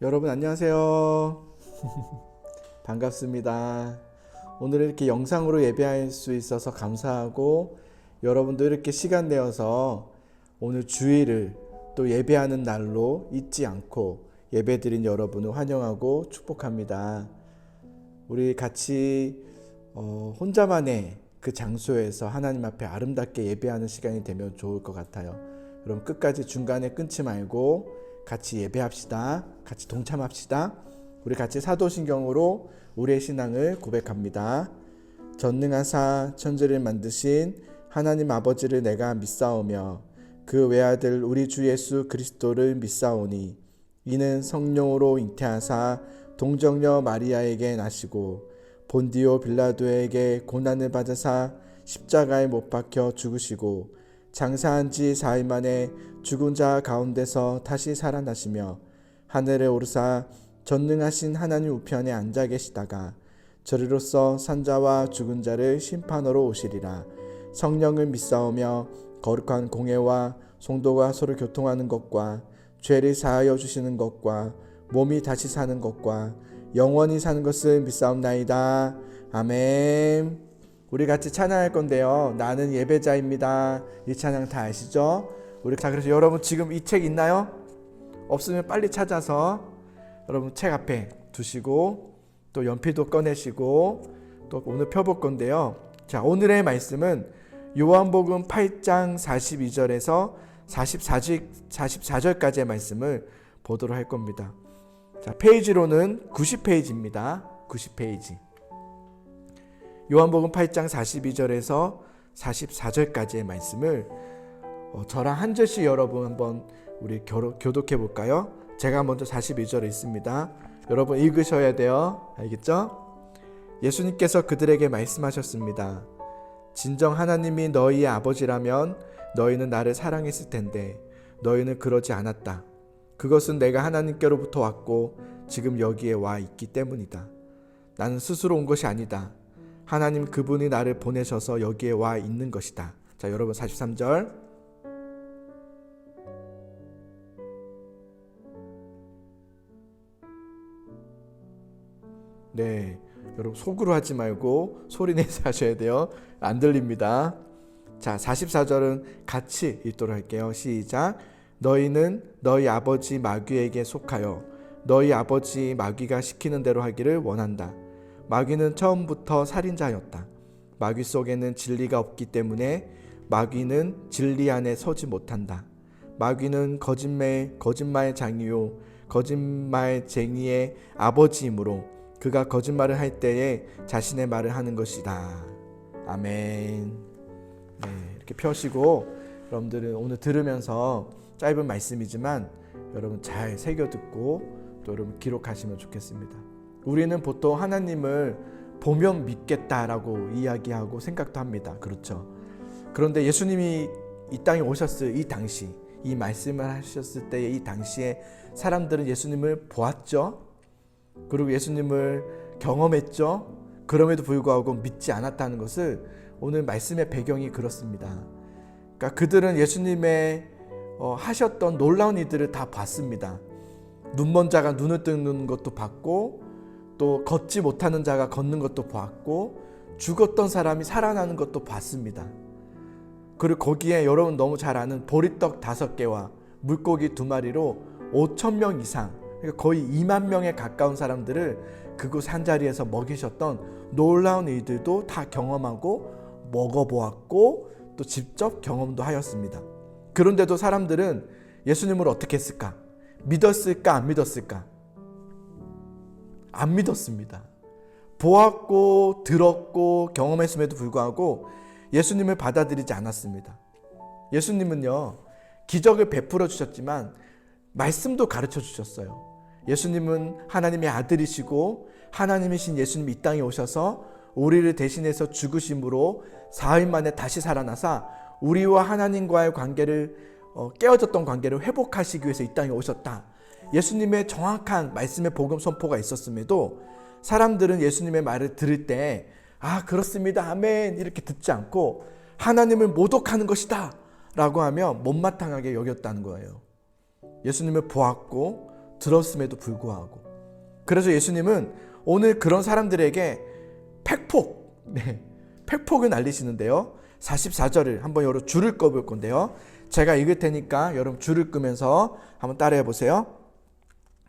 여러분 안녕하세요. 반갑습니다. 오늘 이렇게 영상으로 예배할 수 있어서 감사하고, 여러분도 이렇게 시간 내어서 오늘 주일을 또 예배하는 날로 잊지 않고 예배드린 여러분을 환영하고 축복합니다. 우리 같이 혼자만의 그 장소에서 하나님 앞에 아름답게 예배하는 시간이 되면 좋을 것 같아요. 여러분 끝까지 중간에 끊지 말고 같이 예배합시다. 같이 동참합시다. 우리 같이 사도신경으로 우리의 신앙을 고백합니다. 전능하사 천지를 만드신 하나님 아버지를 내가 믿사오며 그 외아들 우리 주 예수 그리스도를 믿사오니 이는 성령으로 잉태하사 동정녀 마리아에게 나시고 본디오 빌라도에게 고난을 받으사 십자가에 못 박혀 죽으시고 장사한 지 4일 만에 죽은 자 가운데서 다시 살아나시며 하늘에 오르사 전능하신 하나님 우편에 앉아 계시다가 저리로서 산자와 죽은 자를 심판하러 오시리라. 성령을 믿사오며 거룩한 공회와 성도가 서로 교통하는 것과 죄를 사하여 주시는 것과 몸이 다시 사는 것과 영원히 사는 것을 믿사옵나이다. 아멘. 우리 같이 찬양할 건데요. 나는 예배자입니다. 이 찬양 다 아시죠? 그래서 여러분 지금 이 책 있나요? 없으면 빨리 찾아서 여러분 책 앞에 두시고 또 연필도 꺼내시고 또 오늘 펴볼 건데요. 자, 오늘의 말씀은 요한복음 8장 42절에서 44절까지의 말씀을 보도록 할 겁니다. 자, 페이지로는 90페이지입니다. 90페이지. 요한복음 8장 42절에서 44절까지의 말씀을 저랑 한 절씩 여러분 한번 우리 교독해 볼까요? 제가 먼저 42절에 있습니다. 여러분 읽으셔야 돼요. 알겠죠? 예수님께서 그들에게 말씀하셨습니다. 진정 하나님이 너희의 아버지라면 너희는 나를 사랑했을 텐데 너희는 그러지 않았다. 그것은 내가 하나님께로부터 왔고 지금 여기에 와 있기 때문이다. 나는 스스로 온 것이 아니다. 하나님 그분이 나를 보내셔서 여기에 와 있는 것이다. 자, 여러분 43절. 네, 여러분 속으로 하지 말고 소리 내서 하셔야 돼요. 안 들립니다. 자, 44절은 같이 읽도록 할게요. 시작. 너희는 너희 아버지 마귀에게 속하여 너희 아버지 마귀가 시키는 대로 하기를 원한다. 마귀는 처음부터 살인자였다. 마귀 속에는 진리가 없기 때문에 마귀는 진리 안에 서지 못한다. 마귀는 거짓말 장이요 거짓말쟁이의 아버지이므로 그가 거짓말을 할 때에 자신의 말을 하는 것이다. 아멘. 네, 이렇게 펴시고 여러분들은 오늘 들으면서 짧은 말씀이지만 여러분 잘 새겨 듣고 또 여러분 기록하시면 좋겠습니다. 우리는 보통 하나님을 보면 믿겠다라고 이야기하고 생각도 합니다. 그렇죠? 그런데 예수님이 이 땅에 오셨을 이 당시, 이 말씀을 하셨을 때의 이 당시에 사람들은 예수님을 보았죠. 그리고 예수님을 경험했죠. 그럼에도 불구하고 믿지 않았다는 것을 오늘 말씀의 배경이 그렇습니다. 그러니까 그들은 예수님의 하셨던 놀라운 일들을 다 봤습니다. 눈먼 자가 눈을 뜨는 것도 봤고 또 걷지 못하는 자가 걷는 것도 봤고 죽었던 사람이 살아나는 것도 봤습니다. 그리고 거기에 여러분 너무 잘 아는 보리떡 5개와 물고기 2마리로 5,000명 이상, 그러니까 거의 2만 명에 가까운 사람들을 그곳 한자리에서 먹이셨던 놀라운 일들도 다 경험하고 먹어보았고 또 직접 경험도 하였습니다. 그런데도 사람들은 예수님을 어떻게 했을까? 믿었을까? 안 믿었을까? 안 믿었습니다. 보았고 들었고 경험했음에도 불구하고 예수님을 받아들이지 않았습니다. 예수님은요, 기적을 베풀어 주셨지만 말씀도 가르쳐 주셨어요. 예수님은 하나님의 아들이시고 하나님이신 예수님이 이 땅에 오셔서 우리를 대신해서 죽으심으로 4일 만에 다시 살아나사 우리와 하나님과의 관계를 깨어졌던 관계를 회복하시기 위해서 이 땅에 오셨다. 예수님의 정확한 말씀의 복음 선포가 있었음에도 사람들은 예수님의 말을 들을 때 그렇습니다. 아멘 이렇게 듣지 않고 하나님을 모독하는 것이다 라고 하며 못마땅하게 여겼다는 거예요. 예수님을 보았고 들었음에도 불구하고. 그래서 예수님은 오늘 그런 사람들에게 팩폭을 날리시는데요. 44절을 한번 여러분 줄을 꺼볼 건데요. 제가 읽을 테니까 여러분 줄을 끄면서 한번 따라해 보세요.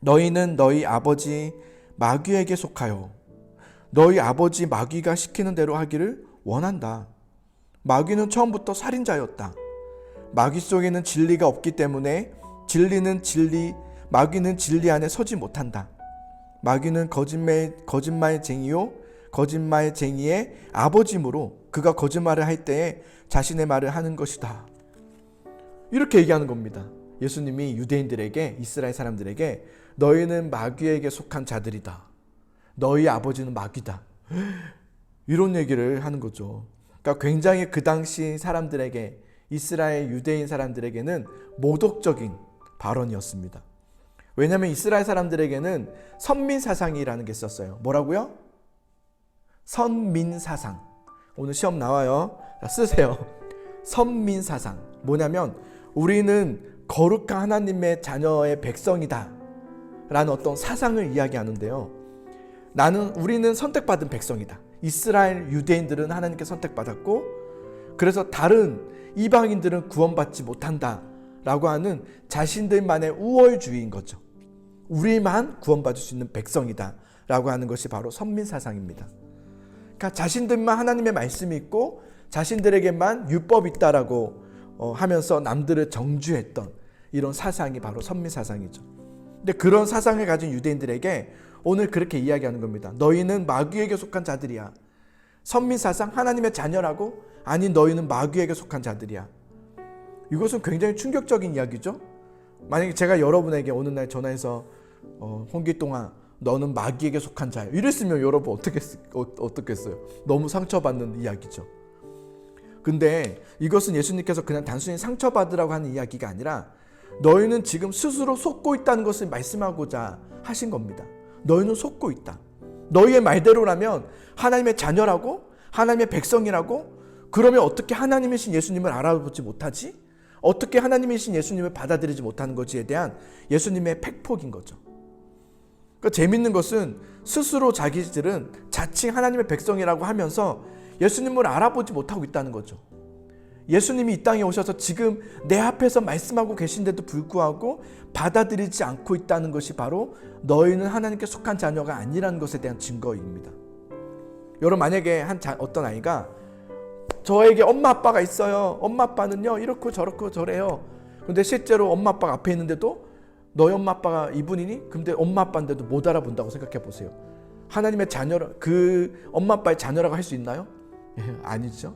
너희는 너희 아버지 마귀에게 속하여 너희 아버지 마귀가 시키는 대로 하기를 원한다. 마귀는 처음부터 살인자였다. 마귀 속에는 진리가 없기 때문에 마귀는 진리 안에 서지 못한다. 마귀는 거짓말쟁이요 거짓말쟁이의 아버지므로 그가 거짓말을 할 때에 자신의 말을 하는 것이다. 이렇게 얘기하는 겁니다. 예수님이 유대인들에게, 이스라엘 사람들에게 너희는 마귀에게 속한 자들이다. 너희 아버지는 마귀다. 이런 얘기를 하는 거죠. 그러니까 굉장히 그 당시 사람들에게, 이스라엘 유대인 사람들에게는 모독적인 발언이었습니다. 왜냐하면 이스라엘 사람들에게는 선민사상이라는 게 있었어요. 뭐라고요? 선민사상. 오늘 시험 나와요. 자, 쓰세요. 선민사상. 뭐냐면 우리는 거룩한 하나님의 자녀의 백성이다 라는 어떤 사상을 이야기하는데요. 우리는 선택받은 백성이다. 이스라엘 유대인들은 하나님께 선택받았고, 그래서 다른 이방인들은 구원받지 못한다 라고 하는 자신들만의 우월주의인 거죠. 우리만 구원받을 수 있는 백성이다 라고 하는 것이 바로 선민사상입니다. 그러니까 자신들만 하나님의 말씀이 있고 자신들에게만 율법이 있다라고 하면서 남들을 정죄했던 이런 사상이 바로 선민사상이죠. 근데 그런 사상을 가진 유대인들에게 오늘 그렇게 이야기하는 겁니다. 너희는 마귀에게 속한 자들이야. 선민사상, 하나님의 자녀라고? 아니, 너희는 마귀에게 속한 자들이야. 이것은 굉장히 충격적인 이야기죠. 만약에 제가 여러분에게 어느 날 전화해서 홍기동아, 너는 마귀에게 속한 자야, 이랬으면 여러분 어떻겠어요? 너무 상처받는 이야기죠. 근데 이것은 예수님께서 그냥 단순히 상처받으라고 하는 이야기가 아니라 너희는 지금 스스로 속고 있다는 것을 말씀하고자 하신 겁니다. 너희는 속고 있다. 너희의 말대로라면 하나님의 자녀라고? 하나님의 백성이라고? 그러면 어떻게 하나님이신 예수님을 알아보지 못하지? 어떻게 하나님이신 예수님을 받아들이지 못하는 것에 대한 예수님의 팩폭인 거죠. 그러니까 재밌는 것은 스스로 자기들은 자칭 하나님의 백성이라고 하면서 예수님을 알아보지 못하고 있다는 거죠. 예수님이 이 땅에 오셔서 지금 내 앞에서 말씀하고 계신데도 불구하고 받아들이지 않고 있다는 것이 바로 너희는 하나님께 속한 자녀가 아니라는 것에 대한 증거입니다. 여러분, 만약에 어떤 아이가 저에게 엄마 아빠가 있어요. 엄마 아빠는요 이렇고 저렇고 저래요. 근데 실제로 엄마 아빠가 앞에 있는데도 너희 엄마 아빠가 이분이니? 근데 엄마 아빠인데도 못 알아본다고 생각해 보세요. 하나님의 자녀라, 그 엄마 아빠의 자녀라고 할 수 있나요? 아니죠.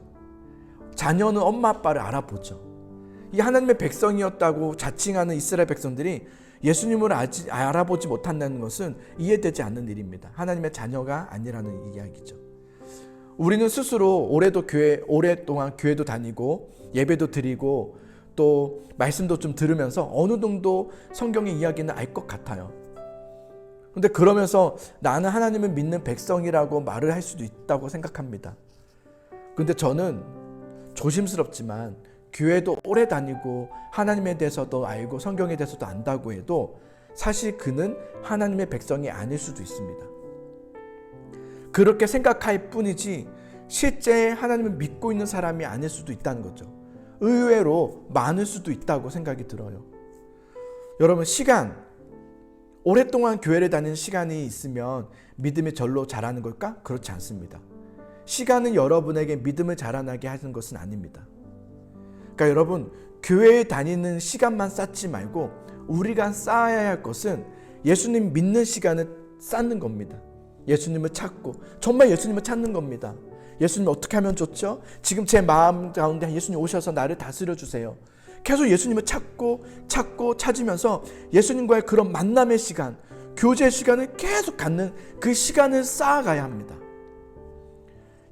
자녀는 엄마 아빠를 알아보죠. 이 하나님의 백성이었다고 자칭하는 이스라엘 백성들이 예수님을 알아보지 못한다는 것은 이해되지 않는 일입니다. 하나님의 자녀가 아니라는 이야기죠. 우리는 스스로 오랫동안 교회도 다니고 예배도 드리고 또 말씀도 좀 들으면서 어느 정도 성경의 이야기는 알 것 같아요. 근데 그러면서 나는 하나님을 믿는 백성이라고 말을 할 수도 있다고 생각합니다. 근데 저는 조심스럽지만 교회도 오래 다니고 하나님에 대해서도 알고 성경에 대해서도 안다고 해도 사실 그는 하나님의 백성이 아닐 수도 있습니다. 그렇게 생각할 뿐이지 실제 하나님을 믿고 있는 사람이 아닐 수도 있다는 거죠. 의외로 많을 수도 있다고 생각이 들어요. 여러분, 오랫동안 교회를 다니는 시간이 있으면 믿음이 절로 자라는 걸까? 그렇지 않습니다. 시간은 여러분에게 믿음을 자라나게 하는 것은 아닙니다. 그러니까 여러분, 교회에 다니는 시간만 쌓지 말고 우리가 쌓아야 할 것은 예수님 믿는 시간을 쌓는 겁니다. 예수님을 찾고 정말 예수님을 찾는 겁니다. 예수님 어떻게 하면 좋죠? 지금 제 마음 가운데 예수님 오셔서 나를 다스려 주세요. 계속 예수님을 찾으면서 예수님과의 그런 만남의 시간, 교제의 시간을 계속 갖는 그 시간을 쌓아가야 합니다.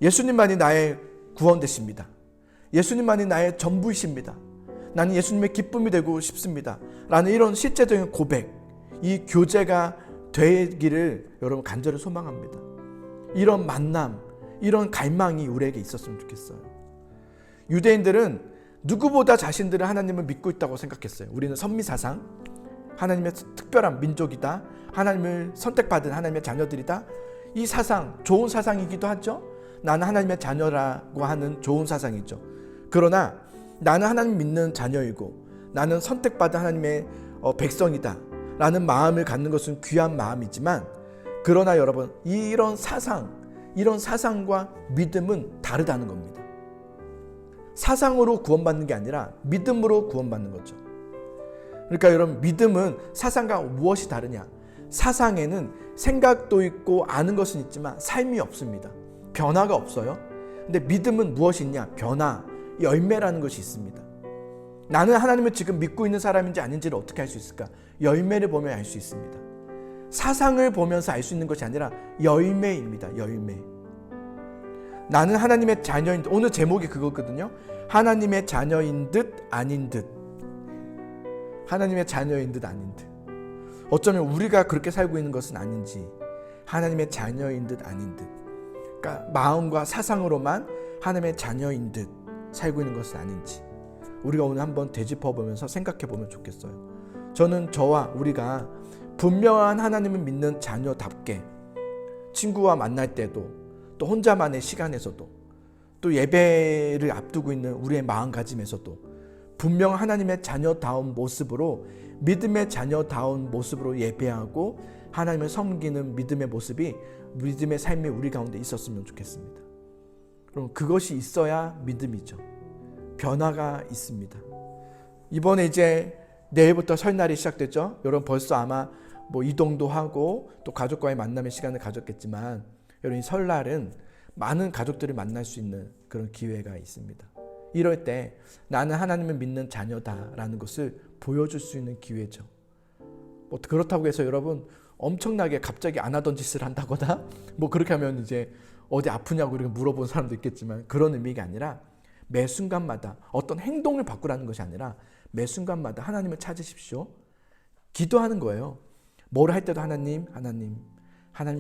예수님만이 나의 구원 되십니다. 예수님만이 나의 전부이십니다. 나는 예수님의 기쁨이 되고 싶습니다. 라는 이런 실제적인 고백, 이 교제가 되기를 여러분 간절히 소망합니다. 이런 만남, 이런 갈망이 우리에게 있었으면 좋겠어요. 유대인들은 누구보다 자신들은 하나님을 믿고 있다고 생각했어요. 우리는 선미사상, 하나님의 특별한 민족이다, 하나님을 선택받은 하나님의 자녀들이다, 이 사상 좋은 사상이기도 하죠. 나는 하나님의 자녀라고 하는 좋은 사상이죠. 그러나 나는 하나님 믿는 자녀이고 나는 선택받은 하나님의 백성이다 라는 마음을 갖는 것은 귀한 마음이지만, 그러나 여러분, 이런 사상과 믿음은 다르다는 겁니다. 사상으로 구원받는 게 아니라 믿음으로 구원받는 거죠. 그러니까 여러분, 믿음은 사상과 무엇이 다르냐? 사상에는 생각도 있고 아는 것은 있지만 삶이 없습니다. 변화가 없어요. 근데 믿음은 무엇이 있냐? 변화, 열매라는 것이 있습니다. 나는 하나님을 지금 믿고 있는 사람인지 아닌지를 어떻게 알 수 있을까? 열매를 보면 알 수 있습니다. 사상을 보면서 알 수 있는 것이 아니라 열매입니다. 열매. 나는 하나님의 자녀인 듯. 오늘 제목이 그거거든요. 하나님의 자녀인 듯 아닌 듯. 하나님의 자녀인 듯 아닌 듯. 어쩌면 우리가 그렇게 살고 있는 것은 아닌지, 하나님의 자녀인 듯 아닌 듯. 그러니까 마음과 사상으로만 하나님의 자녀인 듯 살고 있는 것은 아닌지, 우리가 오늘 한번 되짚어 보면서 생각해 보면 좋겠어요. 저는 저와 우리가 분명한 하나님을 믿는 자녀답게 친구와 만날 때도, 또 혼자만의 시간에서도, 또 예배를 앞두고 있는 우리의 마음가짐에서도 분명 하나님의 자녀다운 모습으로, 믿음의 자녀다운 모습으로 예배하고 하나님을 섬기는 믿음의 모습이, 믿음의 삶이 우리 가운데 있었으면 좋겠습니다. 그럼 그것이 있어야 믿음이죠. 변화가 있습니다. 이번에 이제 내일부터 설날이 시작됐죠. 여러분 벌써 아마 이동도 하고 또 가족과의 만남의 시간을 가졌겠지만, 여러분 이 설날은 많은 가족들을 만날 수 있는 그런 기회가 있습니다. 이럴 때 나는 하나님을 믿는 자녀다라는 것을 보여줄 수 있는 기회죠. 그렇다고 해서 여러분 엄청나게 갑자기 안 하던 짓을 한다거나 그렇게 하면 이제 어디 아프냐고 이렇게 물어본 사람도 있겠지만, 그런 의미가 아니라 매 순간마다 어떤 행동을 바꾸라는 것이 아니라 매 순간마다 하나님을 찾으십시오. 기도하는 거예요. 뭘 할 때도 하나님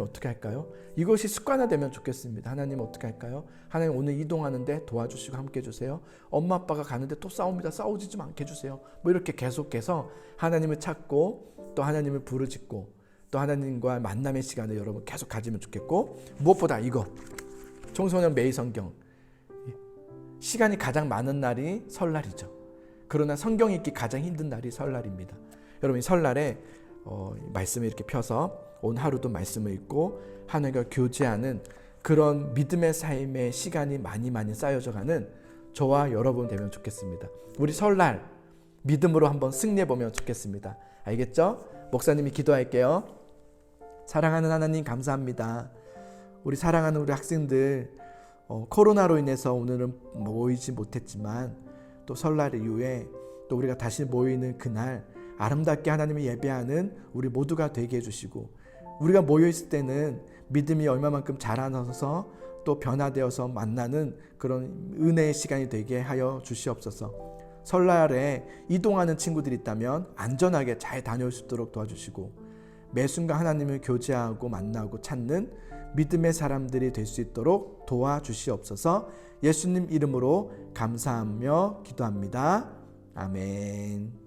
어떻게 할까요? 이것이 습관화되면 좋겠습니다. 하나님 어떻게 할까요? 하나님 오늘 이동하는데 도와주시고 함께 해주세요. 엄마 아빠가 가는데 또 싸웁니다. 싸우지 좀 않게 해주세요. 이렇게 계속해서 하나님을 찾고 또 하나님을 부르짖고 또 하나님과 만남의 시간을 여러분 계속 가지면 좋겠고, 무엇보다 이거 청소년 매일 성경, 시간이 가장 많은 날이 설날이죠. 그러나 성경 읽기 가장 힘든 날이 설날입니다. 여러분 이 설날에 말씀을 이렇게 펴서 오늘 하루도 말씀을 읽고 하나님과 교제하는 그런 믿음의 삶의 시간이 많이 쌓여져가는 저와 여러분 되면 좋겠습니다. 우리 설날 믿음으로 한번 승리해보면 좋겠습니다. 알겠죠? 목사님이 기도할게요. 사랑하는 하나님 감사합니다. 우리 사랑하는 우리 학생들 코로나로 인해서 오늘은 모이지 못했지만 또 설날 이후에 또 우리가 다시 모이는 그날 아름답게 하나님을 예배하는 우리 모두가 되게 해주시고, 우리가 모여있을 때는 믿음이 얼마만큼 자라나서 또 변화되어서 만나는 그런 은혜의 시간이 되게 하여 주시옵소서. 설날에 이동하는 친구들이 있다면 안전하게 잘 다녀올 수 있도록 도와주시고, 매 순간 하나님을 교제하고 만나고 찾는 믿음의 사람들이 될 수 있도록 도와주시옵소서. 예수님 이름으로 감사하며 기도합니다. 아멘.